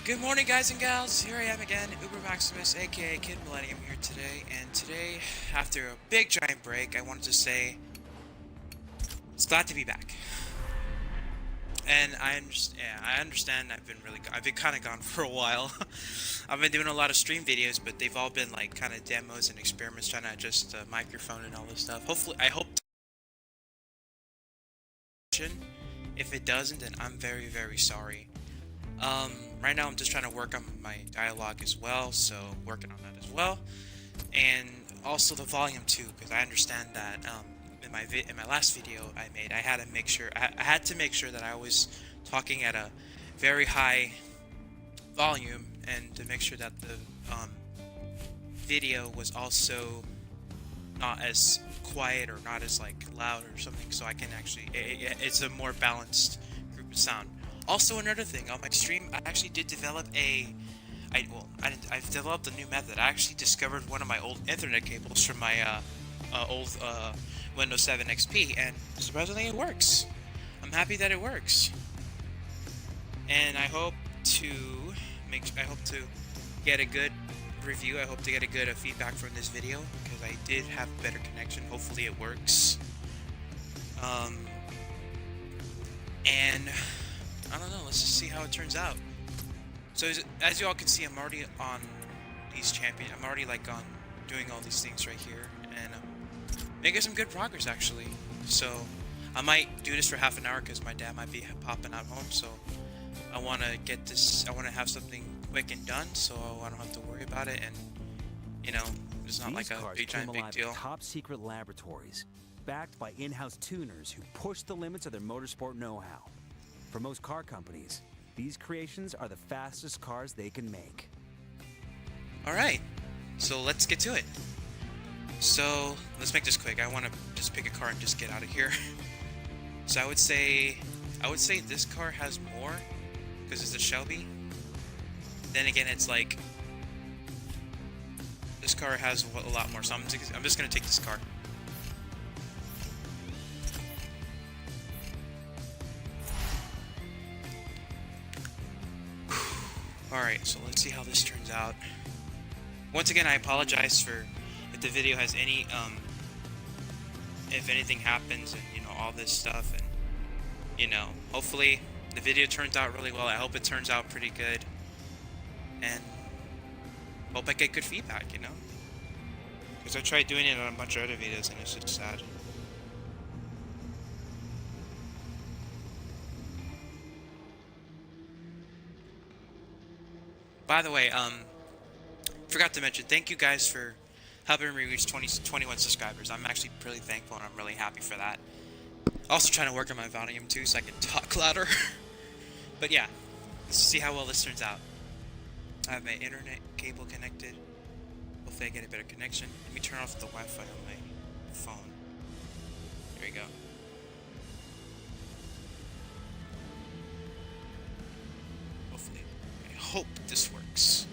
Good morning, guys and gals. Here I am again, Uber Maximus, aka Kid Millennium, here today. And today, after a big giant break, I wanted to say it's glad to be back. And I understand. I've been kind of gone for a while. I've been doing a lot of stream videos, but they've all been like kind of demos and experiments, trying to adjust the microphone and all this stuff. Hopefully, I hope. If it doesn't, then I'm very, very sorry. Right now I'm just trying to work on my dialogue as well, so working on that as well, and also the volume too, because I understand that in my last video I made, I had to make sure that I was talking at a very high volume, and to make sure that the video was also not as quiet or not as like loud or something, so I can actually it's a more balanced group of sound. Also, another thing, on my stream, I actually did develop I've developed a new method. I actually discovered one of my old Ethernet cables from my old Windows 7 XP, and surprisingly it works. I'm happy that it works. And I hope to get a good review. I hope to get a good feedback from this video, because I did have better connection. Hopefully it works. And I don't know, let's just see how it turns out. So as you all can see, I'm already on I'm already like on doing all these things right here, and making some good progress actually. So I might do this for half an hour because my dad might be popping out home, so I want to have something quick and done, so I don't have to worry about it, and you know, it's not like a big deal. Top secret laboratories, backed by in-house tuners who push the limits of their motorsport know-how. For most car companies, these creations are the fastest cars they can make. Alright, so let's get to it. So, let's make this quick. I want to just pick a car and just get out of here. So I would say this car has more, because it's a Shelby. Then again, it's like, this car has a lot more, so I'm just going to take this car. Alright, so let's see how this turns out. Once again, I apologize for if the video has any, if anything happens and, you know, all this stuff, and, you know, hopefully the video turns out really well. I hope it turns out pretty good, and hope I get good feedback, you know? Because I tried doing it on a bunch of other videos, and it's just sad. By the way, forgot to mention, thank you guys for helping me reach 21 subscribers. I'm actually really thankful, and I'm really happy for that. Also trying to work on my volume too, so I can talk louder. But yeah, let's see how well this turns out. I have my internet cable connected. Hopefully I get a better connection. Let me turn off the Wi-Fi on my phone. There we go. Hopefully. I hope this works.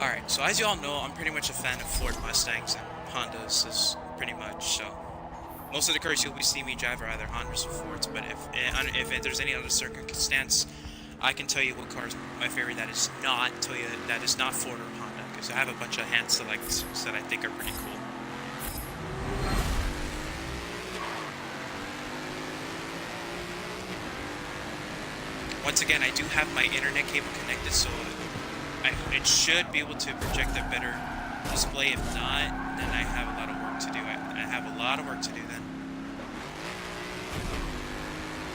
Alright, so as you all know, I'm pretty much a fan of Ford Mustangs and Hondas, is pretty much, so most of the cars you'll be seeing me drive are either Hondas or Fords, but if there's any other circumstance, I can tell you what car is my favorite that is not Ford or Honda, because I have a bunch of hand selects that I think are pretty cool. Once again, I do have my internet cable connected, so it should be able to project a better display. If not, then I have a lot of work to do. I have a lot of work to do then.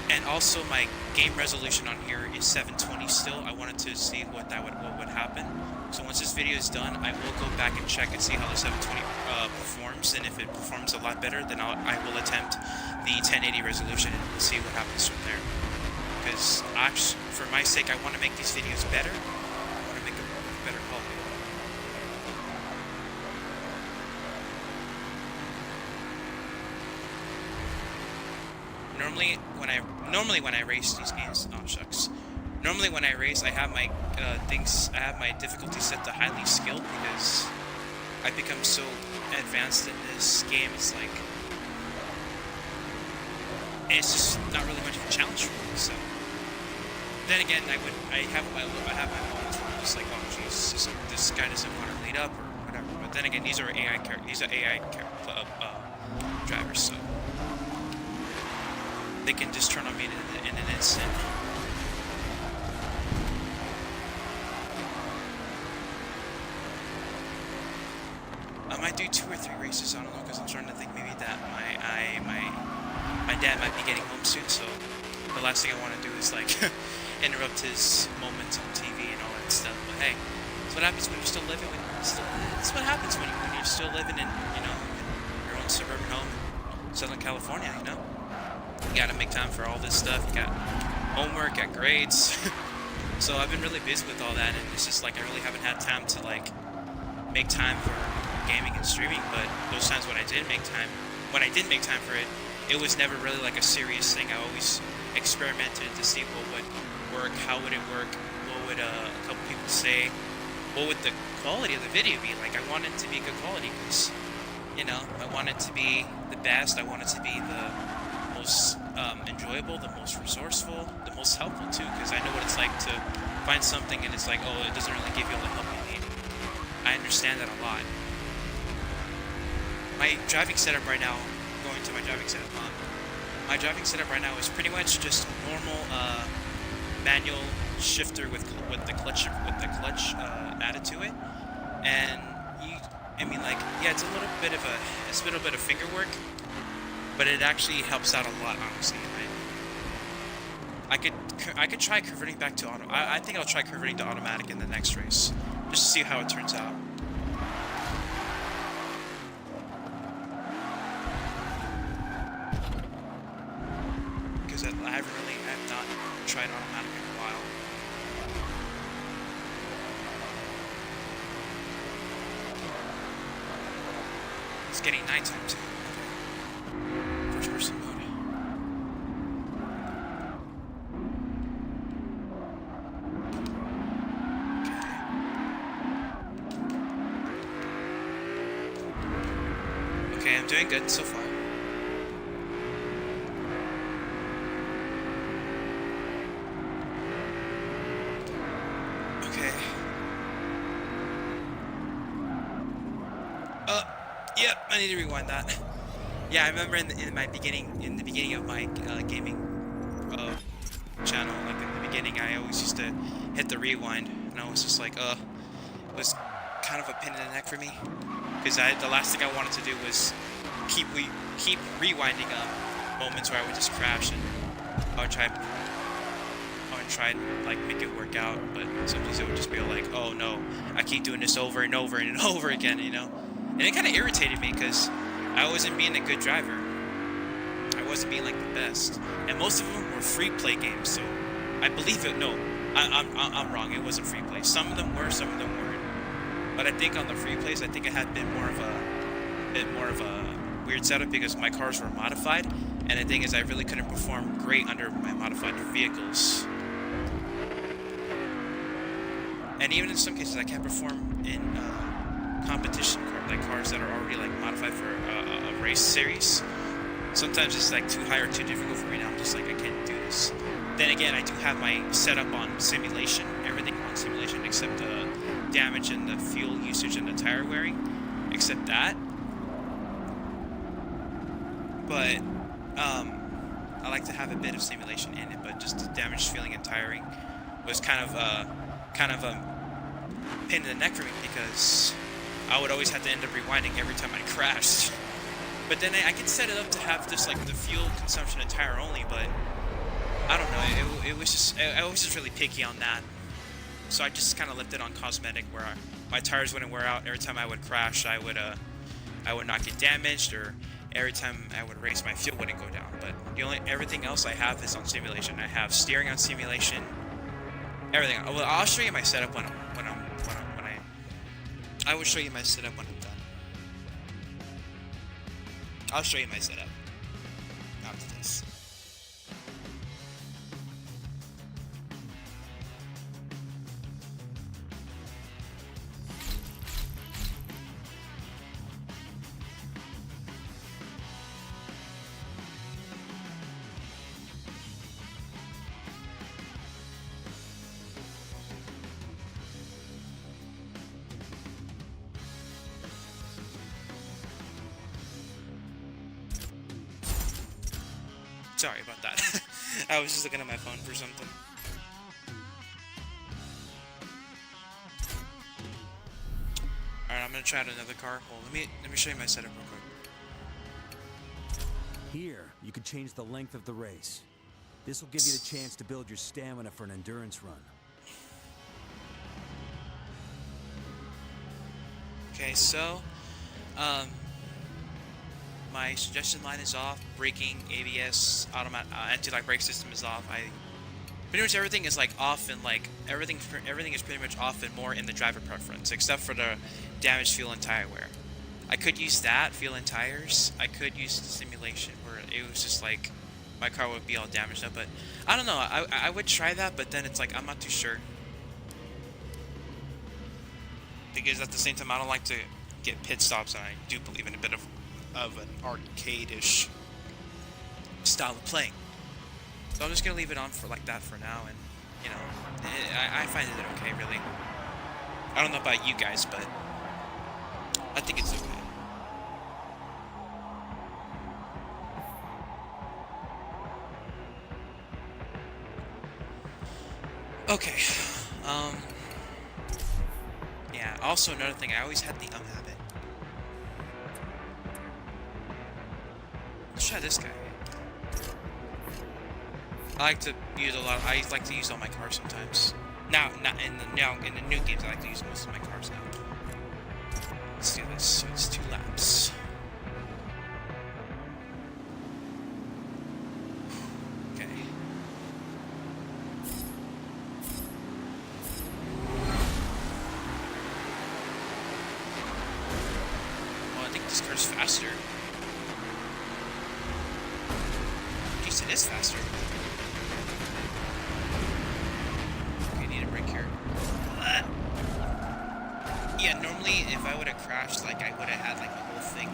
And also, my game resolution on here is 720 still. I wanted to see what would happen. So once this video is done, I will go back and check and see how the 720 performs. And if it performs a lot better, then I will attempt the 1080 resolution and see what happens from there. Because for my sake, I want to make these videos better. Better quality. Normally when I race these games, oh shucks. Normally when I race, I have my I have my difficulty set to highly skilled because I've become so advanced in this game. It's just not really much of a challenge for me. So then again, I have my moments where I'm just like, oh jeez, this guy doesn't want to lead up or whatever. But then again, these are drivers, so they can just turn on me in an instant. I might do 2 or 3 races. I don't know, because I'm starting to think maybe that my dad might be getting home soon. So the last thing I want to do is like interrupt his moments on TV and all that stuff. But hey, it's what happens when you're still living with. It's what happens when you're still living in your own suburban home in Southern California. You gotta make time for all this stuff. You got homework, got grades. So I've been really busy with all that, and it's just like I really haven't had time to like make time for gaming and streaming. But those times when I did make time for it, it was never really like a serious thing. I always experimented to see what would work, how would it work, what would a couple people say, what would the quality of the video be. Like I want it to be good quality because I want it to be the best. I want it to be the most enjoyable, the most resourceful, the most helpful too, because I know what it's like to find something and it's like, oh, it doesn't really give you all the help you need. I understand that a lot. My driving setup right now, going to my driving setup, my driving setup right now is pretty much just normal manual shifter with the clutch added to it, and it's a little bit of finger work, but it actually helps out a lot, honestly. I could try converting back to auto. I think I'll try converting to automatic in the next race, just to see how it turns out. Because I have not tried automatic in a while. It's getting nighttime too. First person mode. Okay, I'm doing good so far. Okay. Yep, I need to rewind that. Yeah, I remember in the beginning of my gaming channel, like in the beginning, I always used to hit the rewind, and I was just like, it was kind of a pain in the neck for me, because the last thing I wanted to do was keep rewinding moments where I would just crash, and I would try and like make it work out, but sometimes it would just be like, oh no, I keep doing this over and over and over again, and it kind of irritated me because I wasn't being a good driver. I wasn't being like the best, and most of them were free play games. So I believe it. No, I'm wrong. It wasn't free play. Some of them were, some of them weren't. But I think on the free plays, I think it had been more of a weird setup because my cars were modified, and the thing is, I really couldn't perform great under my modified vehicles. And even in some cases, I can't perform in competition cars that are already like modified for a race series. Sometimes it's like too high or too difficult for me now. I'm just like, I can't do this. Then again, I do have my setup on simulation, everything on simulation except the damage and the fuel usage and the tire wearing, except that. But I like to have a bit of simulation in it, but just the damage, feeling, and tiring was kind of a pain in the neck for me because I would always have to end up rewinding every time I crashed. But then I could set it up to have just like the fuel consumption and tire only, but I don't know, it was just, I was just really picky on that. So I just kind of left it on cosmetic where my tires wouldn't wear out. Every time I would crash, I would not get damaged, or every time I would race, my fuel wouldn't go down. But everything else I have is on simulation. I have steering on simulation, everything. Well, I'll show you my setup when I will show you my setup when I'm done. I'll show you my setup after this. Sorry about that. I was just looking at my phone for something. Alright, I'm gonna try out another car. Well, let me show you my setup real quick. Here, you can change the length of the race. This will give you the chance to build your stamina for an endurance run. Okay, so, my suggestion line is off. Braking, ABS, automatic, anti-lock brake system is off. Pretty much everything is like off, and like everything is pretty much off and more in the driver preference, except for the damaged fuel and tire wear. I could use that, fuel and tires. I could use the simulation where it was just like my car would be all damaged up, but I don't know. I would try that, but then it's like I'm not too sure. Because at the same time, I don't like to get pit stops, and I do believe in a bit of an arcade-ish style of playing. So I'm just gonna leave it on for like that for now, and you know, I find it okay, really. I don't know about you guys, but I think it's okay. Okay. Yeah. Also, another thing, I always had the habit. Let's try this guy. I like to use a lot. I like to use all my cars sometimes. Now in the new games, I like to use most of my cars now. Let's do this. So it's 2 laps. Okay. Well, I think this car's faster. Jeez, it is faster. Yeah, normally if I would have crashed, like I would have had like the whole thing,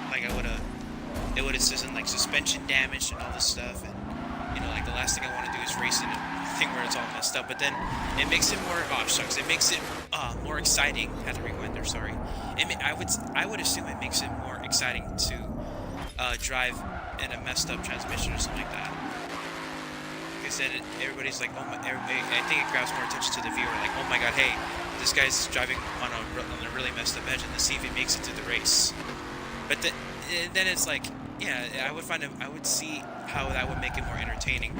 like I would have, it would have said like suspension damage and all this stuff, and you know, like the last thing I want to do is race in a thing where it's all messed up. But then it makes it more, oh shucks, it makes it more exciting. Had to rewind there, sorry. I would assume it makes it more exciting to drive in a messed up transmission or something like that. Because then everybody's like, oh my, I think it grabs more attention to the viewer, like, oh my god, hey, this guy's driving on a really messed up engine, let's see if he makes it through the race. But then it's like, yeah, I would see how that would make it more entertaining.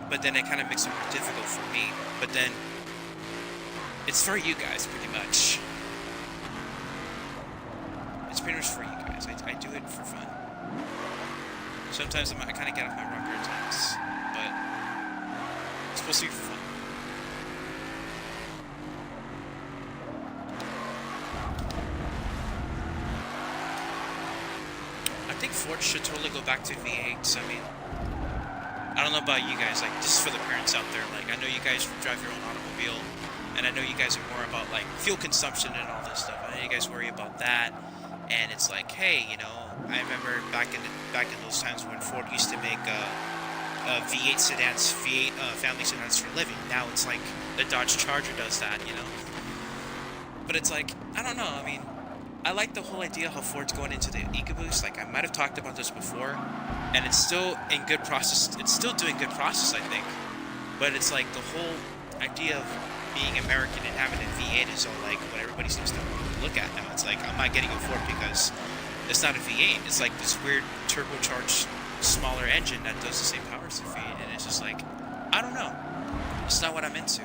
But then it kind of makes it more difficult for me. But then it's for you guys, pretty much. It's pretty much for you guys. I do it for fun. Sometimes I kind of get off my rocker at times, but it's supposed to be for fun. I think Ford should totally go back to V8s. I mean, I don't know about you guys, like, just for the parents out there, like, I know you guys drive your own automobile, and I know you guys are more about, like, fuel consumption and all this stuff. I know you guys worry about that, and it's like, hey, you know, I remember back in those times when Ford used to make V8 sedans, family sedans for a living. Now it's like the Dodge Charger does that, you know. But it's like, I don't know. I mean, I like the whole idea how Ford's going into the EcoBoost. Like, I might have talked about this before, and it's still in good process. It's still doing good process, I think. But it's like the whole idea of being American and having a V8 is all like what everybody seems to look at now. It's like, I'm not getting a Ford because it's not a V8. It's like this weird turbocharged, smaller engine that does the same power as a V8, and it's just like, I don't know. It's not what I'm into.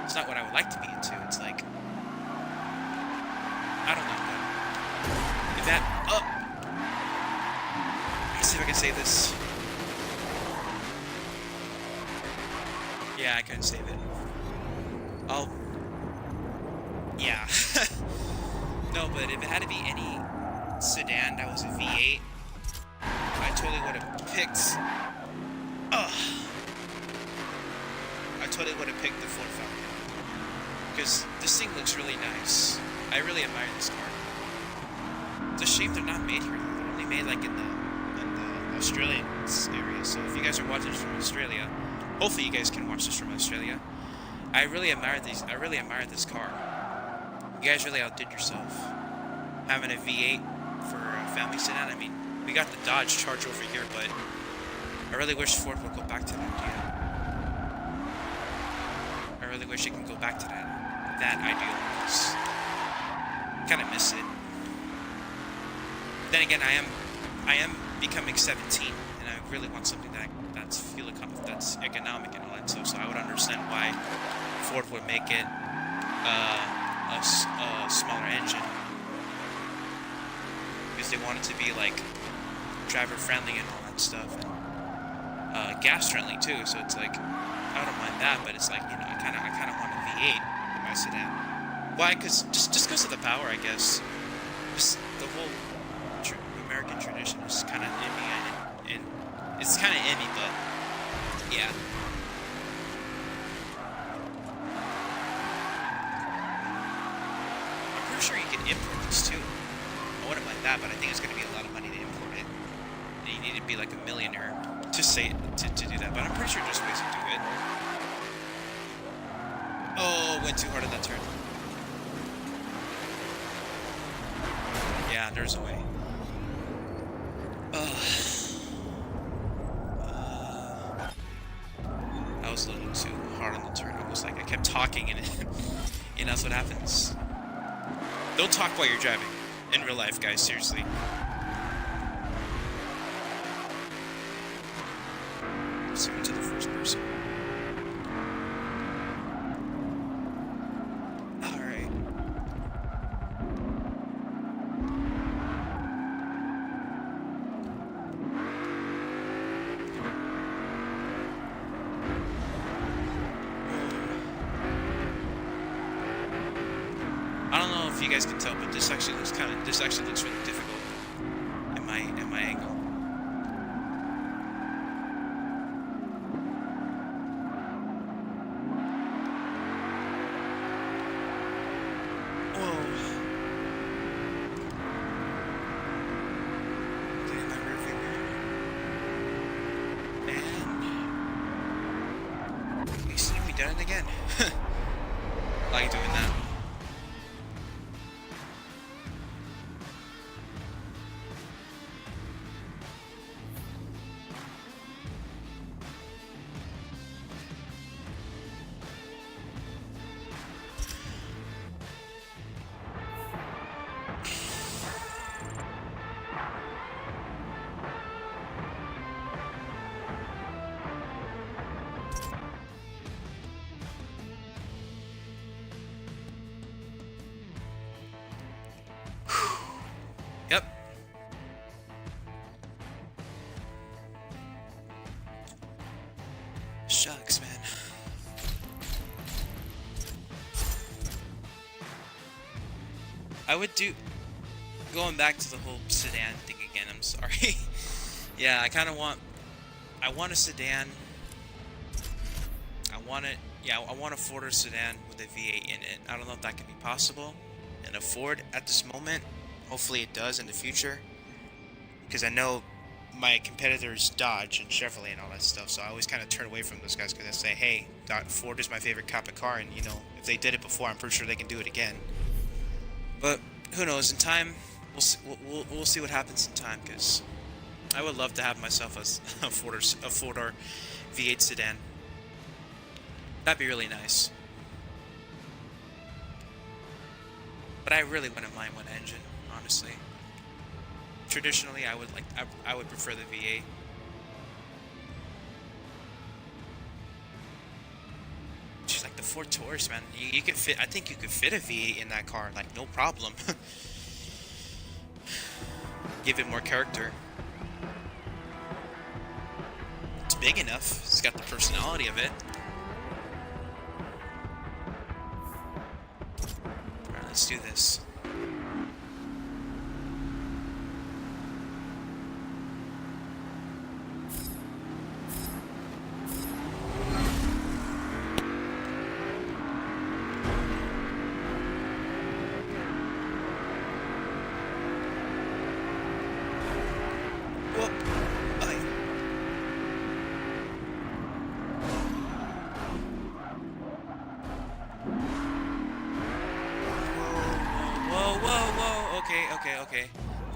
It's not what I would like to be into. It's like, I don't know. If that, let me see if I can save this. Yeah, I couldn't save it. Yeah. No, but if it had to be any sedan that was a V8, I totally would have picked. I totally would have picked the Ford Falcon because this thing looks really nice. I really admire this car. It's a shame they're not made here. They're only made like in the Australian area. So if you guys are watching this from Australia, hopefully you guys can watch this from Australia. I really admire these. I really admire this car. You guys really outdid yourself. Having a V8 for a family sedan. I mean, we got the Dodge Charge over here, but I really wish Ford would go back to that idea. I really wish it can go back to that ideal, because I kind of miss it. Then again, I am becoming 17, and I really want something that's economic and all that stuff. So I would understand why Ford would make it a smaller engine, because they want it to be like driver friendly and all that stuff, and gas friendly too. So it's like I don't mind that, but it's like, you know, I kind of want a V8 in my sedan. Why? Because just because of the power, I guess. Just the whole American tradition is kind of iffy, and it's kind of iffy, but yeah. I'm pretty sure you can import this too. I wouldn't mind that, but I think it's going to be a lot of money to import it. And you need to be like a millionaire to do that, but I'm pretty sure there's ways to do it. Oh, went too hard on that turn. Yeah, there's a way. I was a little too hard on the turn. I was like, I kept talking and and that's what happens. Don't talk while you're driving. In real life, guys, seriously. Zoom into the first person. Alright. I don't know if you guys can tell, but this actually looks really difficult in my angle. Whoa. Getting my rear view mirror. And you see me done it again. I like doing that. Yep. Shucks, man. I would do... Going back to the whole sedan thing again, I'm sorry. Yeah, I kind of want... I want a sedan. I want a Ford sedan with a V8 in it. I don't know if that can be possible. And a Ford at this moment. Hopefully it does in the future, because I know my competitors Dodge and Chevrolet and all that stuff, so I always kind of turn away from those guys because I say, hey, Ford is my favorite type of car, and you know, if they did it before, I'm pretty sure they can do it again. But who knows? In time, we'll see what happens in time, because I would love to have myself a Ford or V8 sedan. That'd be really nice. But I really wouldn't mind one engine. Honestly, traditionally, I would prefer the V8. Just like the Ford Taurus, man. You could fit. I think you could fit a V8 in that car, like no problem. Give it more character. It's big enough. It's got the personality of it. All right, let's do this.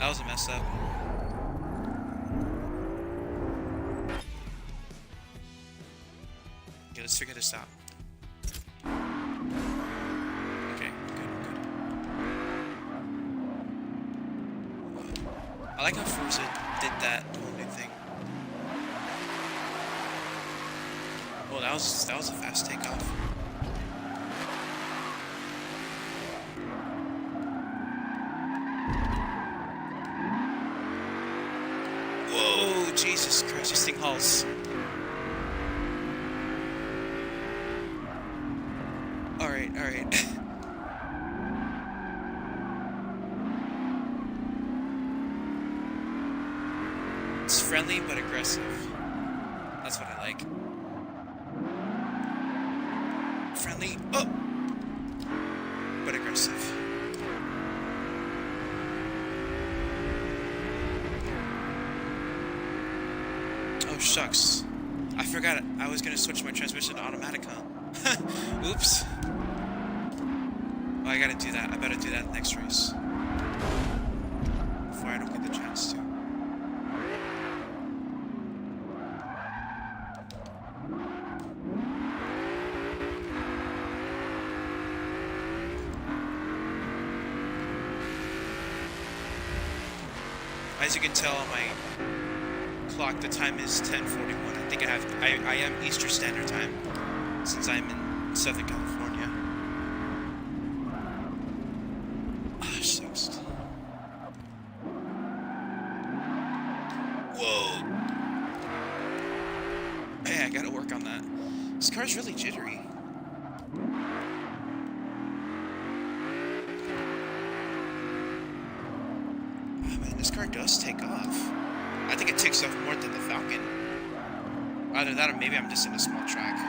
That was a mess up. Okay, let's figure this out. Okay, good. I like how Forza did that whole new thing. Oh, that was a fast takeoff. Whoa, Jesus Christ, this thing hauls. Alright. It's friendly but aggressive. That's what I like. Friendly, oh! But aggressive. Oh, shucks. I forgot I was gonna switch my transmission to automatic, huh? Oops. Oh, I gotta do that. I better do that next race. Before I don't get the chance to. As you can tell on my clock, the time is 10:41. I think I am Eastern Standard Time since I'm in Southern California. Ah, sucks. Whoa. Hey, I gotta work on that. This car's really jittery. This car does take off. I think it takes off more than the Falcon. Either that or maybe I'm just in a small track.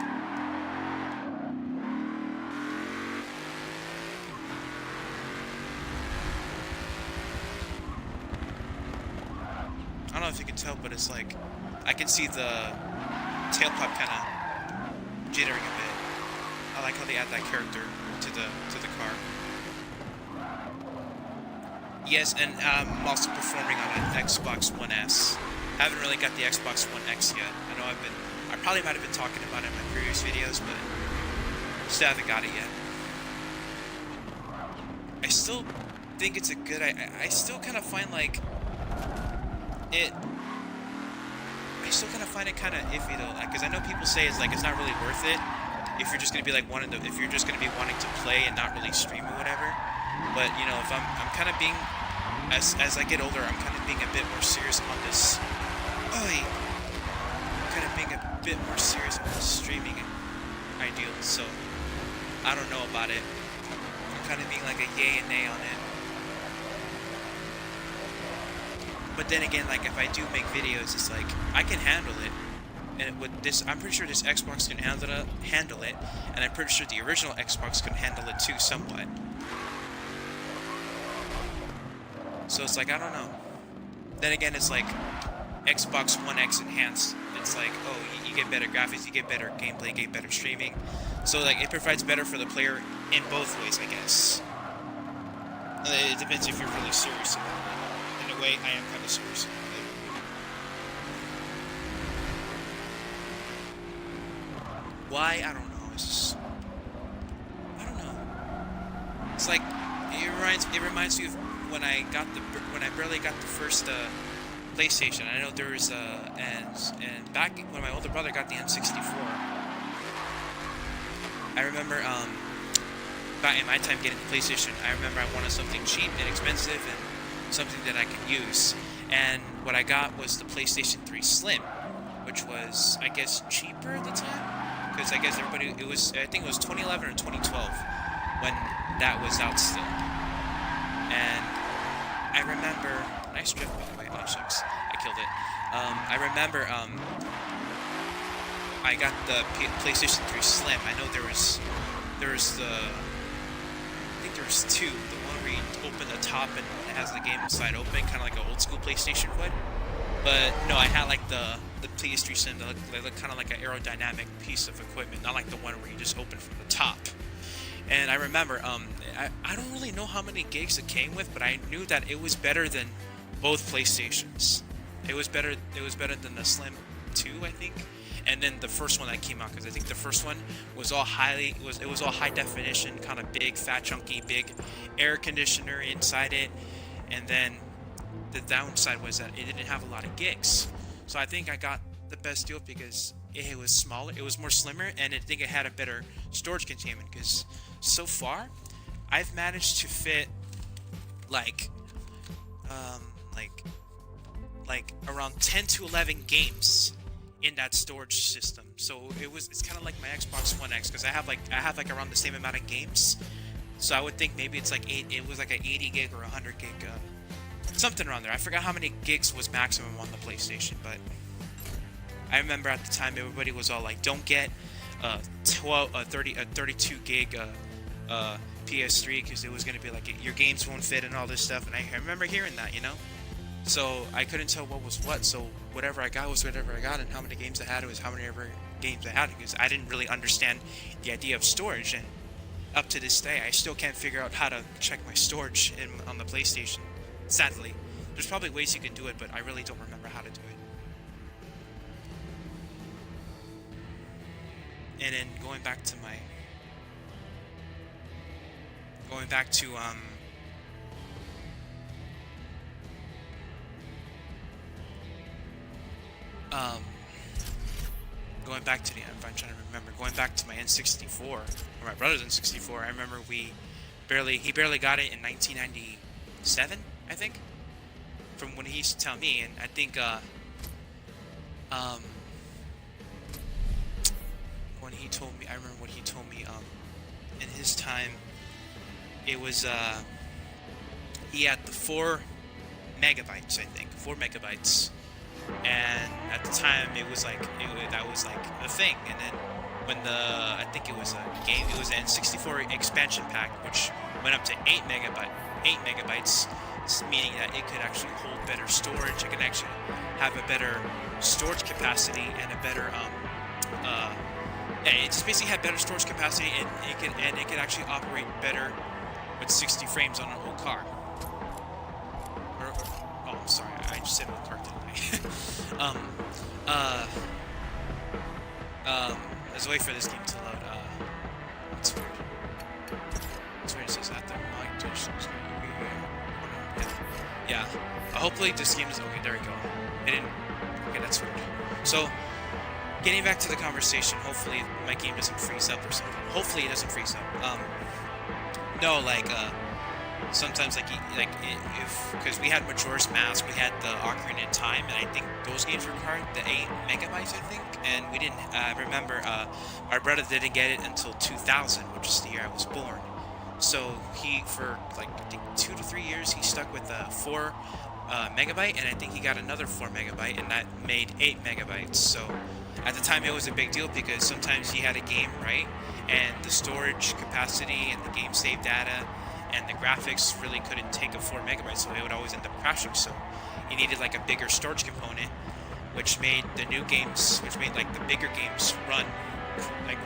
I don't know if you can tell, but it's like I can see the tailpipe kind of jittering a bit. I like how they add that character to the car. Yes, and I'm also performing on an Xbox One S. I haven't really got the Xbox One X yet. I know I probably might have been talking about it in my previous videos, but still haven't got it yet. I still think it's a good. I still kind of find like it. I still kind of find it kind of iffy though, because I know people say it's like it's not really worth it if you're just gonna be like if you're just gonna be wanting to play and not really stream or whatever. But you know, if I'm kind of being as I get older, I'm kind of being a bit more serious on this. I'm kind of being a bit more serious on this streaming ideal. So I don't know about it. I'm kind of being like a yay and nay on it. But then again, like if I do make videos, it's like I can handle it. And with this, I'm pretty sure this Xbox can handle it, and I'm pretty sure the original Xbox can handle it too, somewhat. So it's like, I don't know. Then again, it's like Xbox One X enhanced. It's like, oh, you get better graphics, you get better gameplay, you get better streaming. So like, it provides better for the player in both ways, I guess. It depends if you're really serious about it. In a way, I am kind of serious about it. Why? I don't know. It's just, I don't know. It's like it reminds me of when I barely got the first PlayStation. I know there was and back when my older brother got the N64. I remember back in my time getting the PlayStation, I remember I wanted something cheap, inexpensive, and something that I could use. And what I got was the PlayStation 3 Slim, which was, I guess, cheaper at the time. Because I guess I think it was 2011 or 2012 when that was out still. And I remember, nice drift by the way, oh shucks, I killed it. I remember I got the PlayStation 3 Slim. I know there was two. The one where you open the top and it has the game inside open, kind of like an old school PlayStation would. But no, I had like the PS3 Slim that looked kind of like an aerodynamic piece of equipment, not like the one where you just open from the top. And I remember, I don't really know how many gigs it came with, but I knew that it was better than both PlayStations. It was better. It was better than the Slim 2, I think, and then the first one that came out, because I think the first one was all it was all high definition, kind of big, fat, chunky, big air conditioner inside it, and then the downside was that it didn't have a lot of gigs. So I think I got the best deal because it was smaller, it was more slimmer, and I think it had a better storage containment. Because so far, I've managed to fit like around 10 to 11 games in that storage system. So it's kind of like my Xbox One X, because I have like around the same amount of games. So I would think maybe it's like it was like an 80 gig or 100 gig, something around there. I forgot how many gigs was maximum on the PlayStation, but I remember at the time everybody was all like, "Don't get 32 gig PS3 because it was gonna be like your games won't fit and all this stuff." And I remember hearing that, you know. So I couldn't tell what was what. So whatever I got was whatever I got, and how many games I had was how many ever games I had, because I didn't really understand the idea of storage. And up to this day, I still can't figure out how to check my storage on the PlayStation. Sadly, there's probably ways you can do it, but I really don't remember how to do it. And then going back to I'm trying to remember, going back to my N64, or my brother's N64, I remember he barely got it in 1997, I think, from when he used to tell me. And I think, when he told me, I remember what he told me, in his time, it was, he had the 4 megabytes, I think, 4 megabytes. And at the time, that was like a thing. And then when I think it was an N64 expansion pack, which went up to 8 megabytes, meaning that it could actually hold better storage. It could actually have a better storage capacity and a better it just basically had better storage capacity, and it could actually operate better with 60 frames on an old car. Oh, I'm sorry, I just said old car, didn't I? Let's wait for this game to load. It's weird. It's weird. It says that the mic dish is yeah. Hopefully this game is okay. There we go. It didn't. Okay, that's weird. So, getting back to the conversation. Hopefully my game doesn't freeze up or something. Hopefully it doesn't freeze up. No, sometimes because we had Majora's Mask, we had the Ocarina of Time, and I think those games required the 8 megabytes, I think, and we didn't. Remember, our brother didn't get it until 2000, which is the year I was born. So for I think 2 to 3 years, he stuck with 4 megabyte, and I think he got another 4 megabyte, and that made 8 megabytes. So at the time, it was a big deal, because sometimes he had a game, right, and the storage capacity and the game save data and the graphics really couldn't take a 4 megabytes, so it would always end up crashing. So he needed a bigger storage component, which made the bigger games run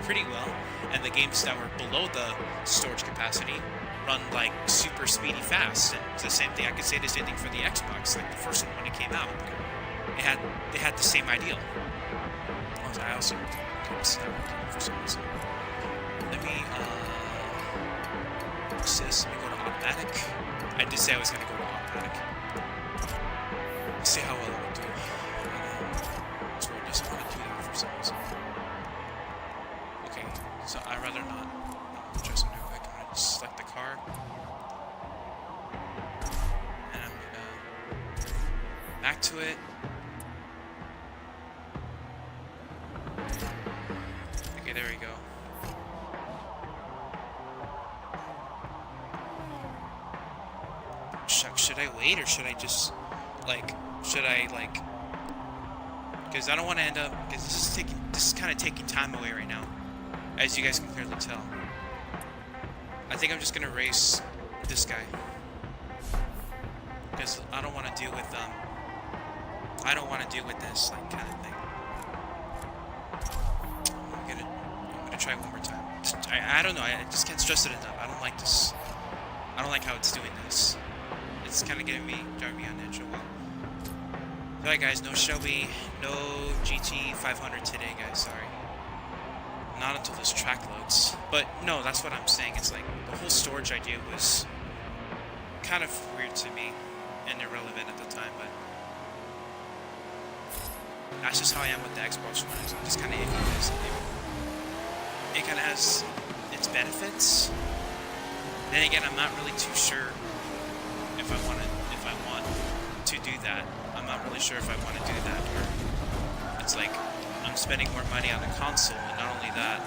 pretty well, and the games that were below the storage capacity run super speedy fast. And it's the same thing. I could say the same thing for the Xbox, the first one when it came out. They had the same ideal. I also for some reason. Let me go to automatic. I did say I was going to go to automatic. Let's see how well it would do. It's weird, it doesn't want to do that for some reason. Okay, so I'd rather not. I'm try something real quick. I'm going to select the car. And I'm going to back to it. Okay, there we go. Should I wait, or should I just, because I don't want to end up, because this is kind of taking time away right now, as you guys can clearly tell. I think I'm just going to race this guy, because I don't want to deal with, this, kind of thing. I'm gonna try one more time. I don't know, I just can't stress it enough. I don't like this. I don't like how it's doing this. it's kind of driving me on edge. Sorry guys, no Shelby, no GT 500 today, guys. Sorry. Not until this track loads. But no, that's what I'm saying. It's like the whole storage idea was kind of weird to me and irrelevant at the time, but that's just how I am with the Xbox One. I'm just kind of iffy because it kind of has its benefits. Then again, I'm not really too sure if I want to do that. I'm not really sure if I want to do that. Or it's like I'm spending more money on the console, and not only that.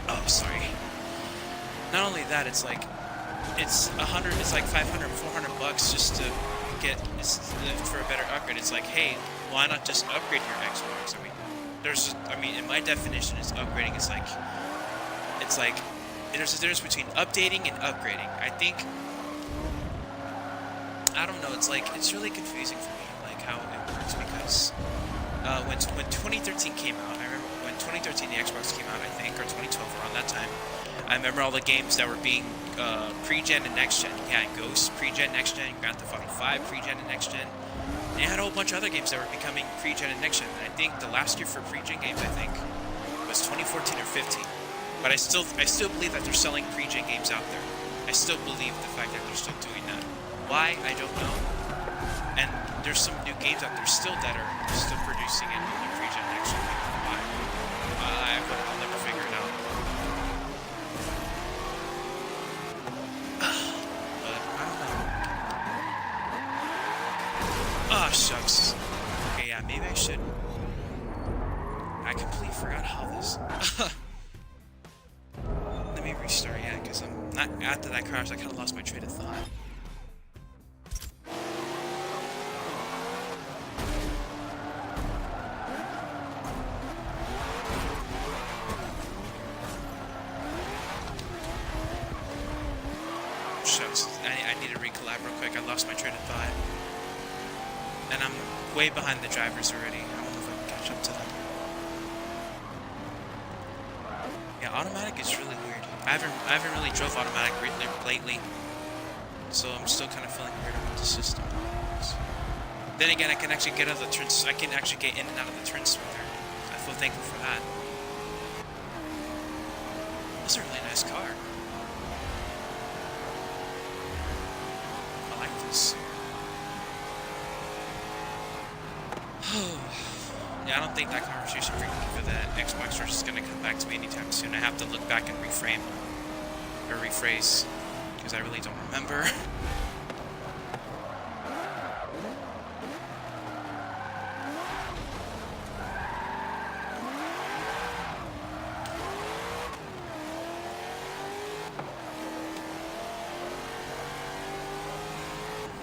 Oh, sorry. Not only that, it's like it's like 500, 400 bucks just to get for a better upgrade. It's like, hey, why not just upgrade your Xbox? I mean, in my definition, is upgrading. It's like there's a difference between updating and upgrading. I don't know. It's really confusing for me, like how it works, because when 2013 came out, I remember when 2013 the Xbox came out, I think, or 2012, around that time. I remember all the games that were being pre-gen and next-gen. You had Ghost, pre-gen, next-gen, Grand Theft Auto 5, pre-gen and next-gen. And you had a whole bunch of other games that were becoming pre-gen and next-gen. And I think the last year for pre-gen games, I think, was 2014 or 15. But I still believe that they're selling pre-gen games out there. I still believe the fact that they're still doing that. Why? I don't know. And there's some new games out there still that are still producing it in the pre-gen and next-gen. Why? I'll never figure it out. Oh, shucks. Okay, yeah, maybe I should. I completely forgot how this. Let me restart, yeah, because I'm not. After that crash, I kind of lost my train of thought. Shucks. I need to recollab real quick. I lost my train of thought. And I'm way behind the drivers already. I don't know if I can catch up to them. Yeah, automatic is really weird. I haven't really drove automatic lately, so I'm still kind of feeling weird about the system. Then again, I can actually get out of the turns. I can actually get in and out of the turns smoother. I feel thankful for that. That's a really nice car. I like this. Yeah, I don't think that conversation for the Xbox Rush is going to come back to me anytime soon. I have to look back and reframe, or rephrase, because I really don't remember.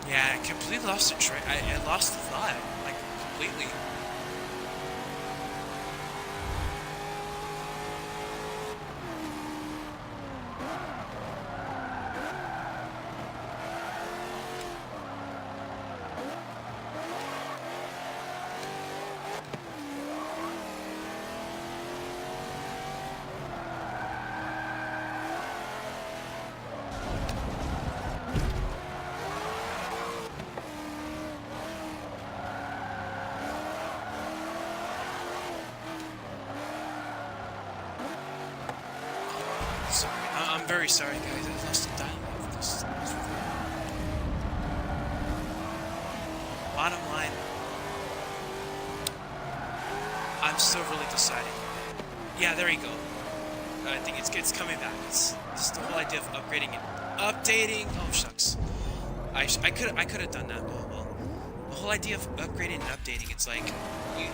Yeah, I completely lost the train. I lost the thought, like, completely. Sorry. I'm very sorry, guys. I lost the dialogue. Bottom line, I'm still really deciding. Yeah, there you go. I think it's coming back. It's the whole idea of upgrading and updating. Oh shucks. I could have done that. Well, the whole idea of upgrading and updating. It's like,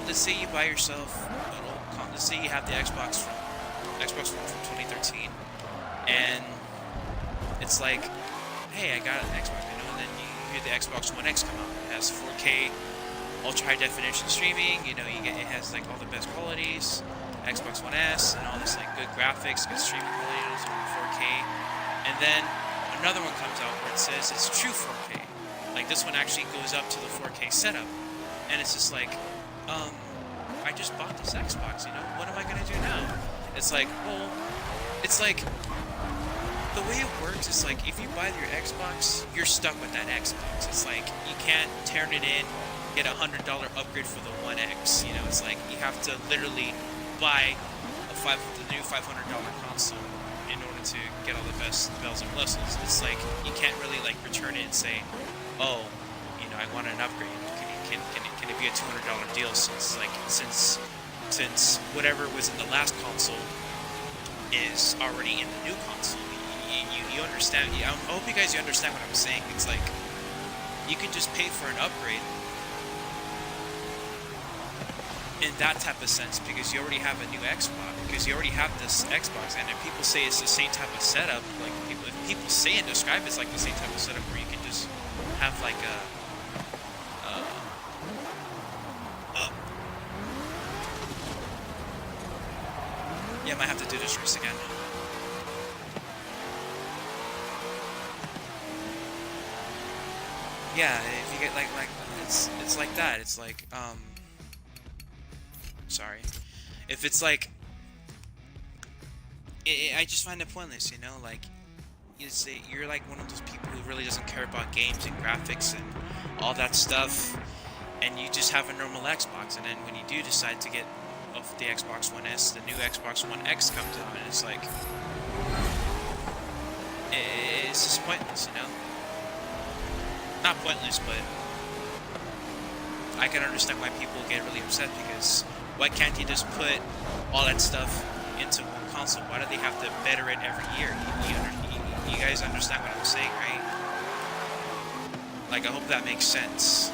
let's say you buy yourself an old. Let's say you have the Xbox One from 2013. And it's like, hey, I got an Xbox, and then you hear the Xbox One X come out. It has 4K, ultra high definition streaming. It has like all the best qualities. Xbox One S and all this like good graphics, good streaming quality, and it's 4K. And then another one comes out where it says it's true 4K. Like this one actually goes up to the 4K setup, and it's just like, I just bought this Xbox. What am I gonna do now? It's like, well, it's like. the way it works is like if you buy your Xbox, you're stuck with that Xbox. It's like you can't turn it in, get $100 upgrade for the One X. You know, it's like you have to literally buy the new $500 console in order to get all the best bells and whistles. It's like you can't really like return it and say, oh, you know, I want an upgrade. Can it be a $200 deal since whatever was in the last console is already in the new console? You understand? I hope you guys understand what I'm saying. It's like you can just pay for an upgrade in that type of sense because you already have a new Xbox, because you already have this Xbox, and if people say it's the same type of setup, like if people say and describe it's like the same type of setup where you can just have like yeah, I might have to do this race again. Yeah, if you get like it's like that. It's like sorry. If it's like I just find it pointless, you know, like you're like one of those people who really doesn't care about games and graphics and all that stuff, and you just have a normal Xbox, and then when you do decide to get of the Xbox One S, the new Xbox One X comes out, and it's like it's just pointless, you know. Not pointless, but I can understand why people get really upset because why can't you just put all that stuff into one console? Why do they have to better it every year? You guys understand what I'm saying, right? Like, I hope that makes sense.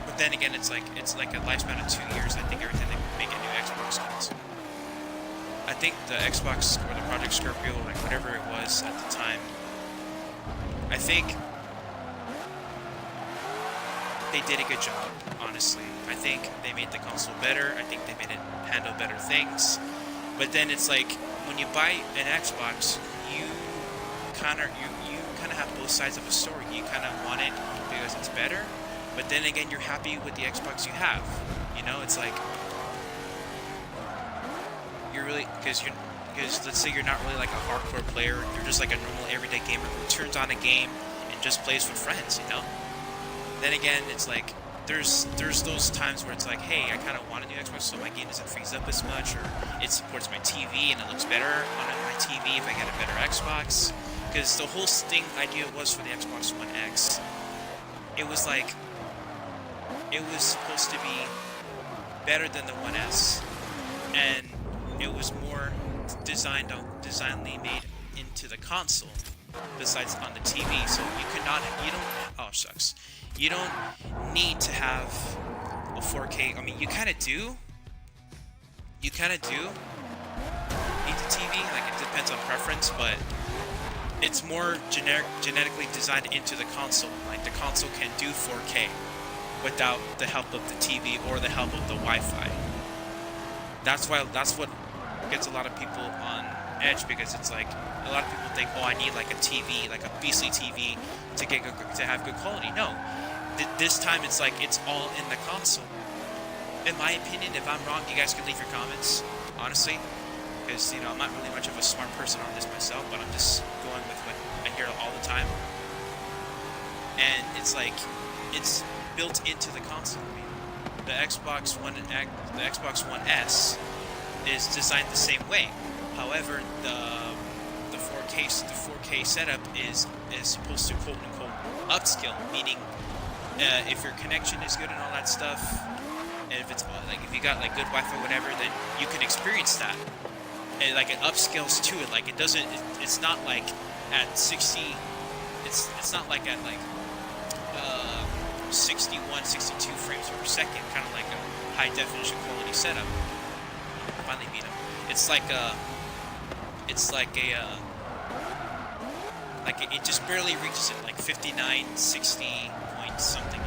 But then again, it's like a lifespan of 2 years. I think everything they make a new Xbox console. I think the Xbox or the Project Scorpio, like whatever it was at the time, I think they did a good job, honestly. I think they made the console better. I think they made it handle better things. But then it's like when you buy an Xbox, you kind of have both sides of a story. You kind of want it because it's better, but then again, you're happy with the Xbox you have. You know, it's like you're really because let's say you're not really like a hardcore player. You're just like a normal everyday gamer who turns on a game and just plays with friends. You know. Then again, it's like there's those times where it's like, hey, I kind of want a new Xbox so my game doesn't freeze up as much, or it supports my TV and it looks better on my TV if I get a better Xbox. Because the whole idea was for the Xbox One X, it was like it was supposed to be better than the One S, and it was more designedly made into the console besides on the TV. So you don't need to have a 4K. I mean, you kind of do need the TV. Like, it depends on preference, but it's more genetically designed into the console. Like, the console can do 4K without the help of the TV or the help of the Wi-Fi. That's what gets a lot of people on edge, because it's like a lot of people think, oh, I need like a TV, like a beastly TV to have good quality. No, this time it's like it's all in the console. In my opinion, if I'm wrong, you guys can leave your comments, honestly, because I'm not really much of a smart person on this myself, but I'm just going with what I hear all the time. And it's like it's built into the console. I mean, the Xbox One S is designed the same way. However, the 4K setup is supposed to quote unquote upscale, meaning if your connection is good and all that stuff, and if it's like if you got like good Wi-Fi, whatever, then you can experience that. And like it upscales to it. Like it doesn't. It's not like at 60. It's not like at like 61, 62 frames per second, kind of like a high definition quality setup. Finally beat him. It just barely reaches it, like 59, 60 point something.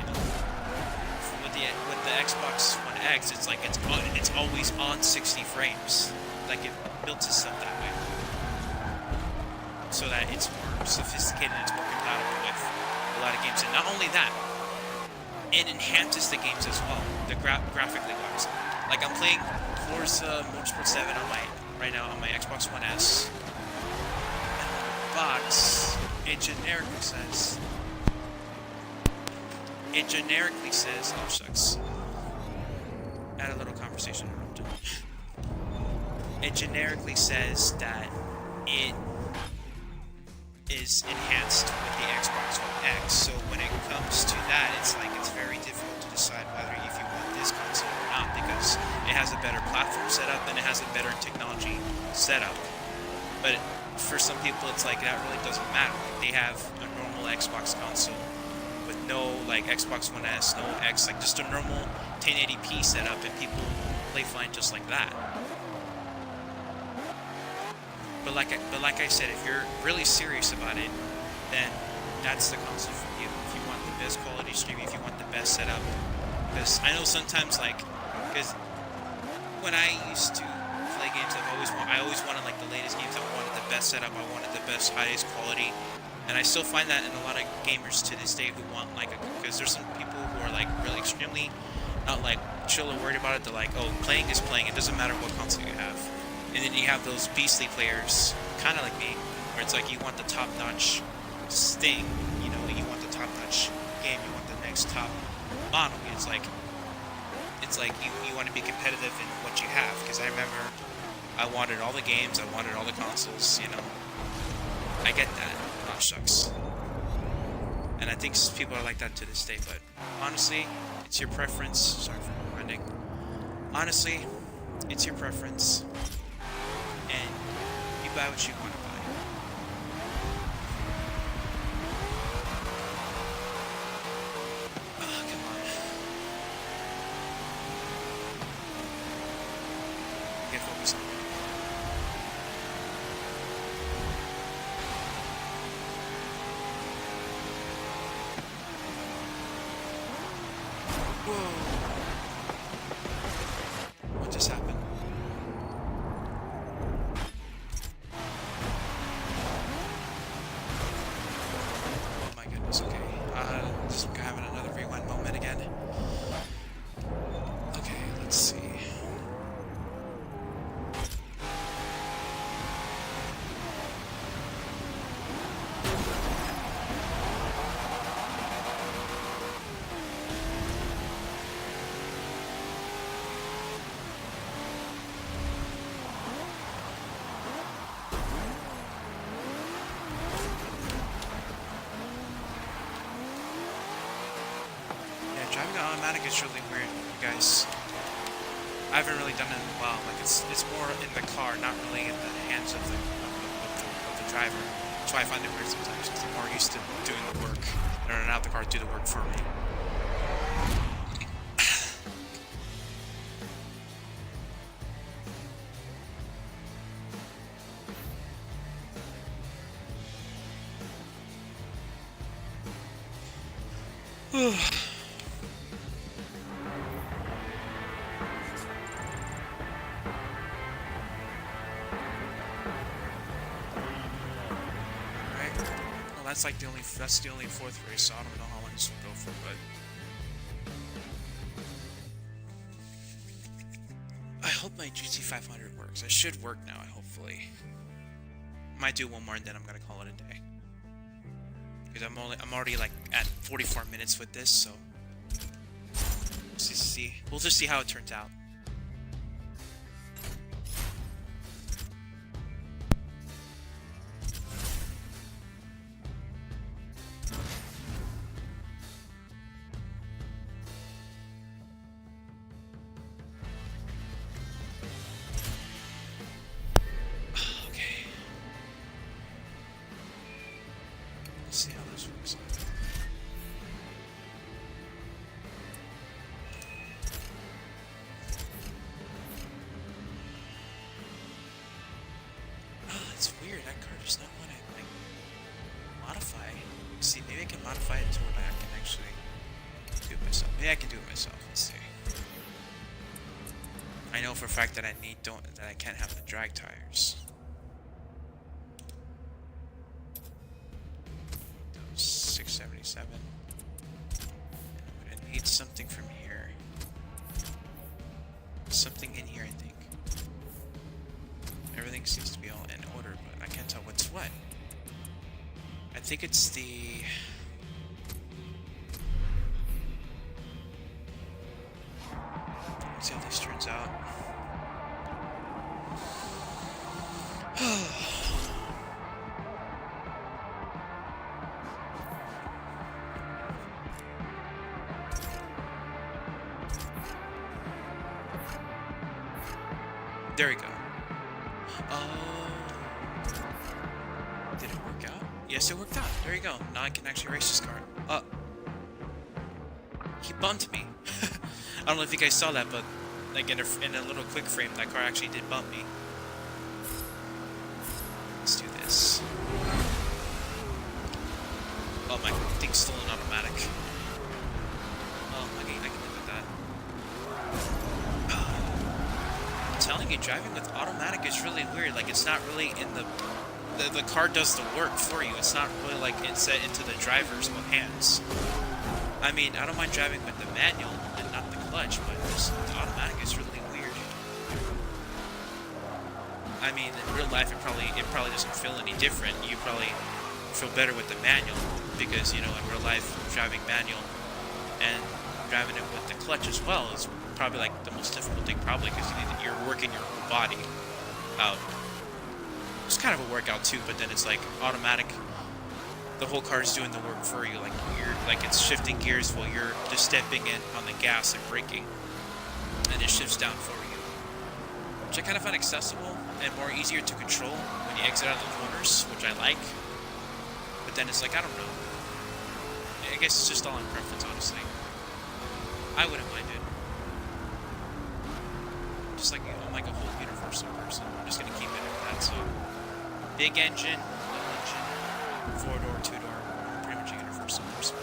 With the Xbox One X, it's like it's always on 60 frames. Like it built itself that way, so that it's more sophisticated and it's more compatible with a lot of games. And not only that, it enhances the games as well, the graphically wise. Like I'm playing Forza Motorsport 7 on my right now on my Xbox One S. And on the box, it generically says, oh shucks. I had a little conversation interrupted. It generically says that it is enhanced with the Xbox One X. So when it comes to that, it's like it's very difficult to decide whether if you want this console or not, because it has a better platform setup and it has a better technology setup. But for some people, it's like that really doesn't matter. Like they have a normal Xbox console with no like Xbox One S, no X, like just a normal 1080p setup, and people play fine just like that. But like I said, if you're really serious about it, then that's the console for you. If you want the best quality streaming, if you want the best setup, because I know sometimes because when I used to play games, I always wanted like the latest games. I wanted the best setup. I wanted the best, highest quality, and I still find that in a lot of gamers to this day who want because there's some people who are like really extremely not like chill or worried about it. They're like, oh, playing is playing. It doesn't matter what console you have. And then you have those beastly players, kind of like me, where it's like you want the top-notch thing, you want the top-notch game, you want the next top model. It's like you want to be competitive in what you have. Because I remember I wanted all the games, I wanted all the consoles, I get that. Oh, shucks. And I think people are like that to this day, but honestly, it's your preference. Sorry for reminding. Honestly, it's your preference. And you buy what you want to buy. Oh, come on. Get focused on it. Whoa. What just happened? Okay, just having another rewind moment again. Okay, let's see. Driving on automatic is really weird, you guys. I haven't really done it in a while. Like it's more in the car, not really in the hands of the driver. That's why I find it weird sometimes, because I'm more used to doing the work. I don't have the car do the work for me. That's the only fourth race, so I don't know how long this will go for, but I hope my GT500 works. It should work now, hopefully. Might do one more and then I'm gonna call it a day. Because I'm already like at 44 minutes with this, so we'll just see how it turns out. See how this works out. Oh, that's weird. That car does not want to like modify. See, maybe I can modify it to where I can actually do it myself. Maybe I can do it myself. Let's see. I know for a fact that I can't have the drag tires. 677. I'm gonna need something from here. Something in here, I think. Everything seems to be all in order, but I can't tell what's what. I think it's the... Let's see how this turns out. There we go. Oh. Did it work out? Yes, it worked out. There you go. Now I can actually race this car. He bumped me. I don't know if you guys saw that, but like in a little quick frame, that car actually did bump me. Let's do this. Oh, my thing's still in automatic. Oh, I can live with that. I'm telling you, driving with automatic is really weird. Like, it's not really in the car does the work for you. It's not really like it's set into the driver's hands. I mean, I don't mind driving with the manual and not the clutch, but the automatic is really weird. I mean, in real life, it probably doesn't feel any different. You probably feel better with the manual because, you know, in real life, driving manual and driving it with the clutch as well is probably like the most difficult thing, probably because you're working your whole body out. It's kind of a workout too, but then it's like automatic. The whole car is doing the work for you, like it's shifting gears while you're just stepping in on the gas and braking, and it shifts down for you, which I kind of find accessible and more easier to control when you exit out of the corners, which I like. But then it's like, I don't know. I guess it's just all in preference, honestly. I wouldn't mind it. Just like, I'm like a whole universal person. I'm just gonna keep it at that. So, big engine, little engine, 4-door, 2-door. I'm pretty much a universal person.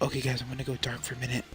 Okay guys, I'm gonna go dark for a minute.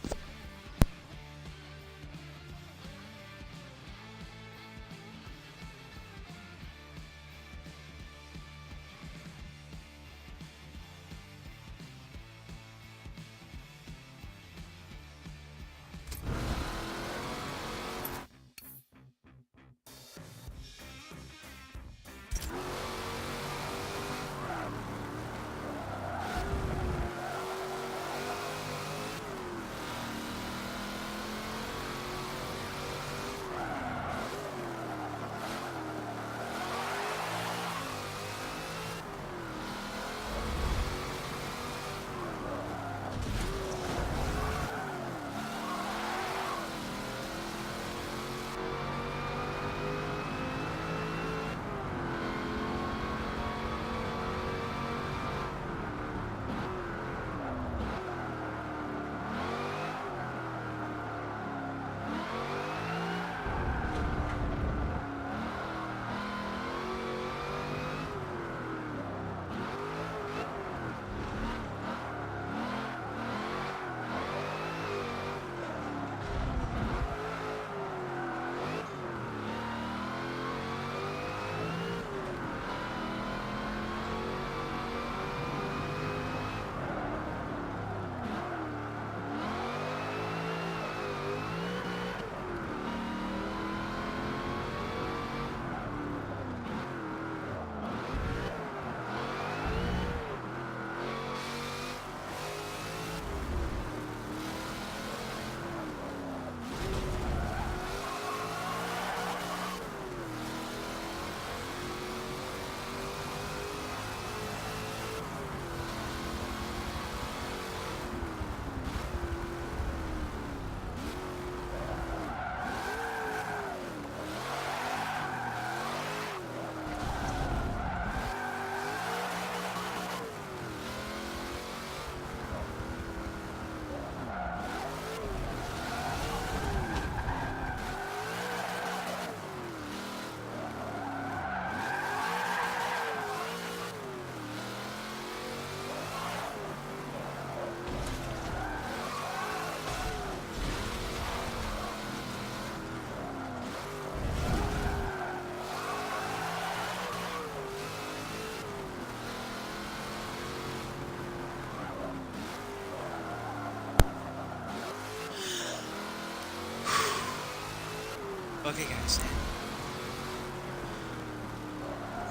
Okay, guys,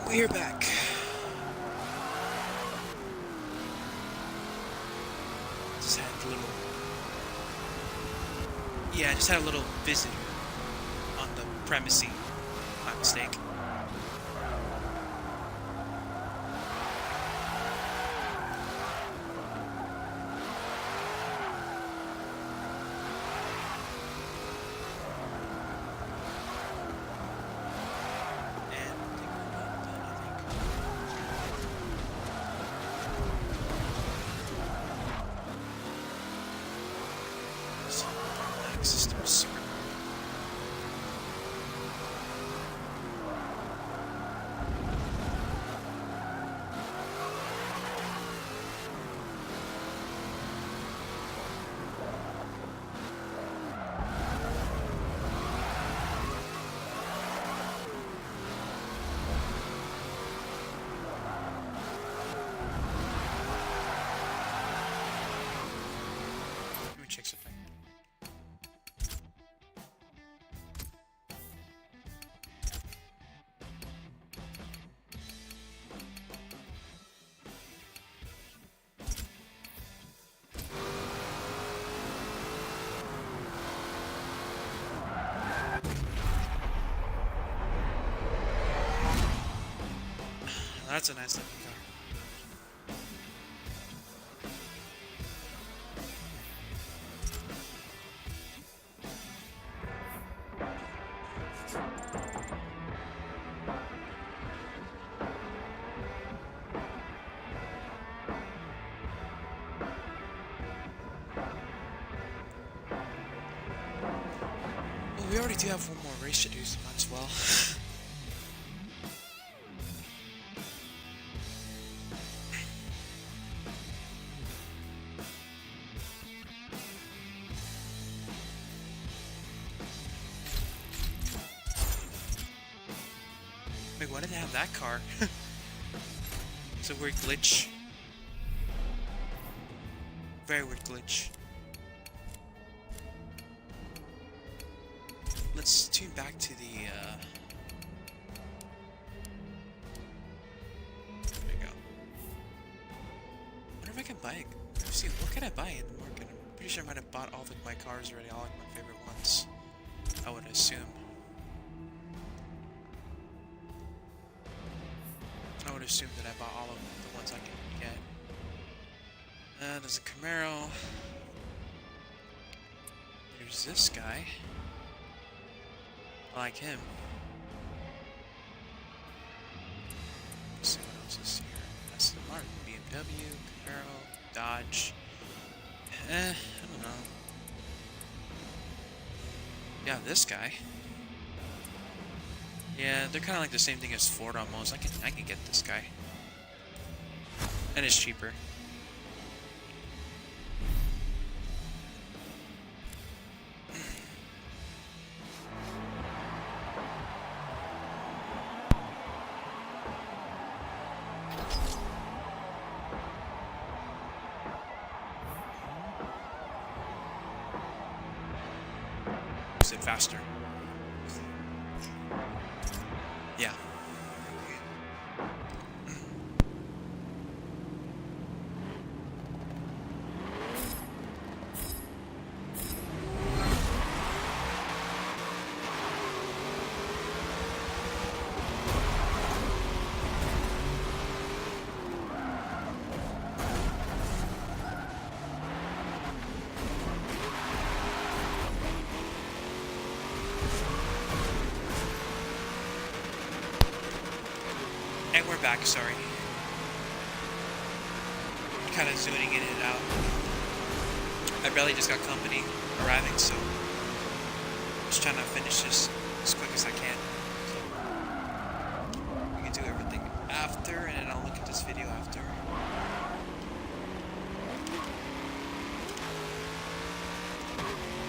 we're back. Just had a little, yeah, I just had a little visitor on the premises. My mistake. System is super. Let me check something. That's a nice looking car. Well, we already do have one more race to do, so might as well. Wait, why did they have that car? It's a weird glitch. Very weird glitch. Let's tune back to the, there we go. I wonder if I can buy it. Let's see, what can I buy in the market? I'm pretty sure I might have bought all of my cars already, all like my favorite ones. I would assume. I would assume that I bought all of the ones I can get. There's a Camaro. There's this guy. I like him. Let's see what else is here. Aston Martin, BMW, Camaro, Dodge. I don't know. Yeah, this guy. Yeah, they're kind of like the same thing as Ford almost. I can get this guy, and it's cheaper. Is it faster? Yeah. And we're back, sorry. Kind of zooming in and out. I barely just got company arriving, so I'm just trying to finish this as quick as I can. So we can do everything after, and then I'll look at this video after.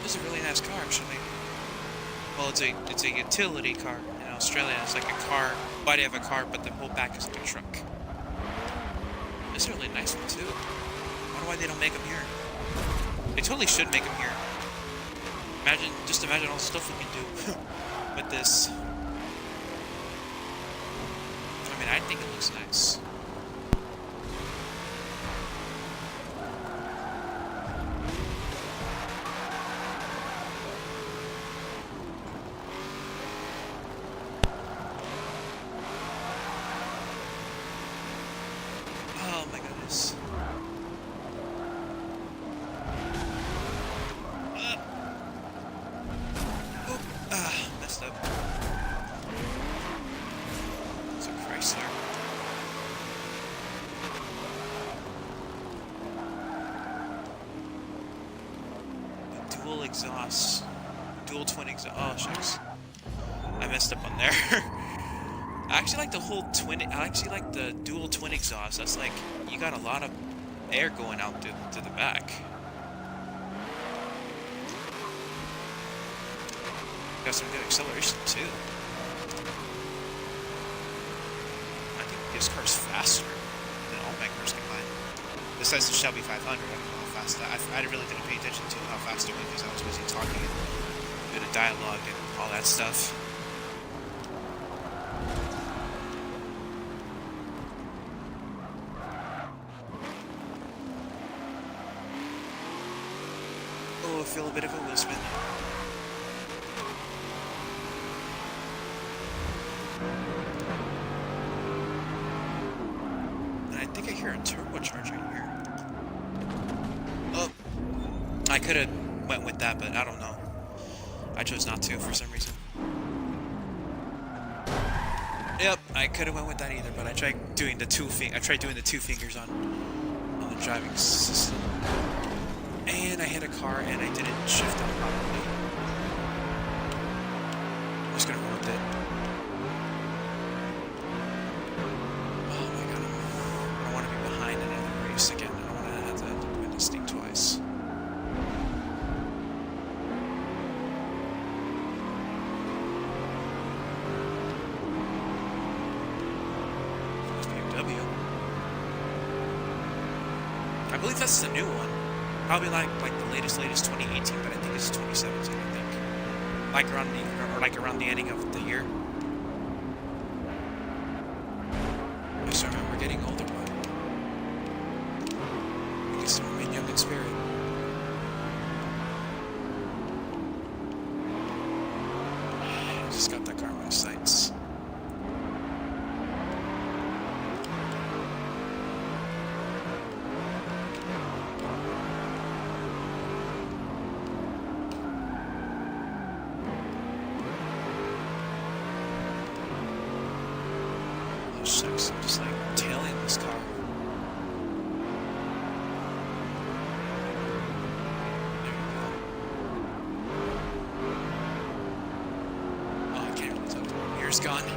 This is a really nice car, actually. Well, it's a utility car. In Australia, it's like a car, body of a car, but the whole back is like a truck. This is a really nice one, too. I wonder why they don't make them here. They totally should make them here. Just imagine all the stuff we can do with this. I mean, I think it looks nice. Oh my goodness. Messed up. It's a Chrysler. Dual exhaust. Dual twin exhaust. Oh, shucks. I messed up on there. I actually like the whole twin. I actually like the dual twin exhaust. That's like, you got a lot of air going out to the back. Got some good acceleration too. I think this car's faster than all my cars combined. Besides the Shelby 500, I don't know how fast I really didn't pay attention to how fast it went because I was busy talking and a bit of dialogue and all that stuff. Oh, I feel a bit of a wheel spin. And I think I hear a turbocharger in here. Oh, I could have went with that, but I don't know. I chose not to for some reason. Yep, I could have went with that either, but I tried doing the two fingers on the driving system. And I hit a car and I didn't shift up properly. I'm just gonna run with it. Oh my god, I don't want to be behind another race again. I don't want to have to win this thing twice. This BMW. I believe that's the new one. Probably like the latest 2018, but I think it's 2017. I think around the ending of the year. I just remember getting older, but I guess I'm remain young in spirit. I just got that car in my sights. Shucks, I'm just like tailing this car. There we go. Oh, I can't really tell. The mirror's gone. You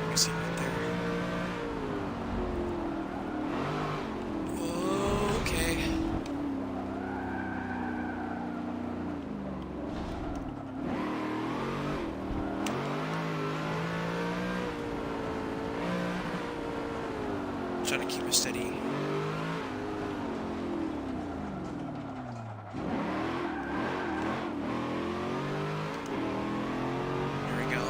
can see right there. Okay. Trying to keep it steady. There we go.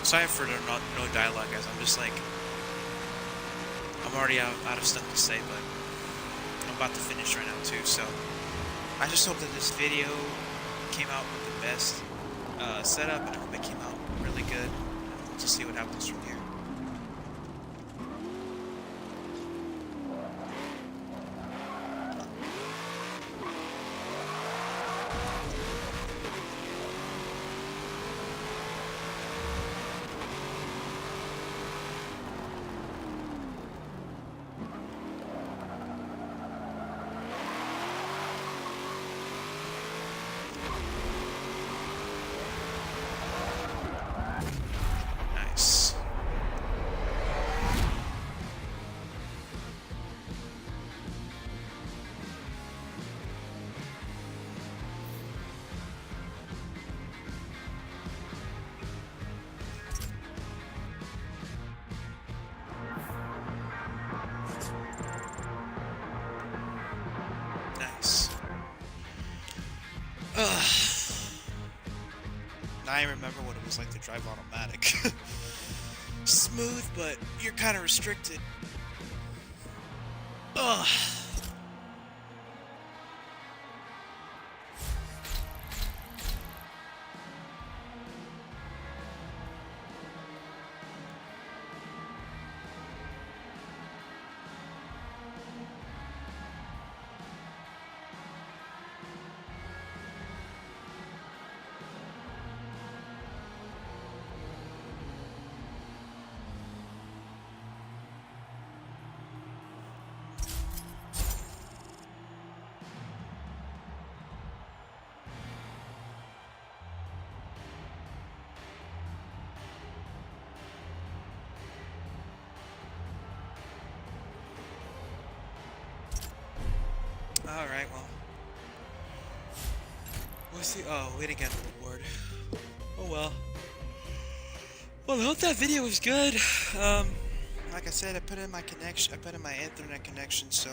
Sorry for the no dialogue, guys. I'm just like, I'm already out of stuff to say, but I'm about to finish right now too. So I just hope that this video came out with the best setup, and I hope it came out really good. We'll just see what happens from here. Nice. Now I remember what it was like to drive automatic. Smooth, but you're kind of restricted. Ugh. Alright, well. What's the... Oh, we didn't get an award. Oh well. Well, I hope that video was good. Like I said, I put in my connection, I put in my Ethernet connection, so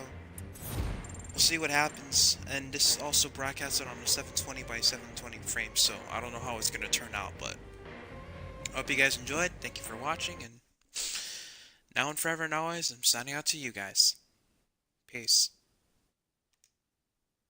we'll see what happens. And this is also broadcasted on a 720 by 720 frame, so I don't know how it's gonna turn out, but I hope you guys enjoyed. Thank you for watching, and now and forever and always, I'm signing out to you guys. Peace.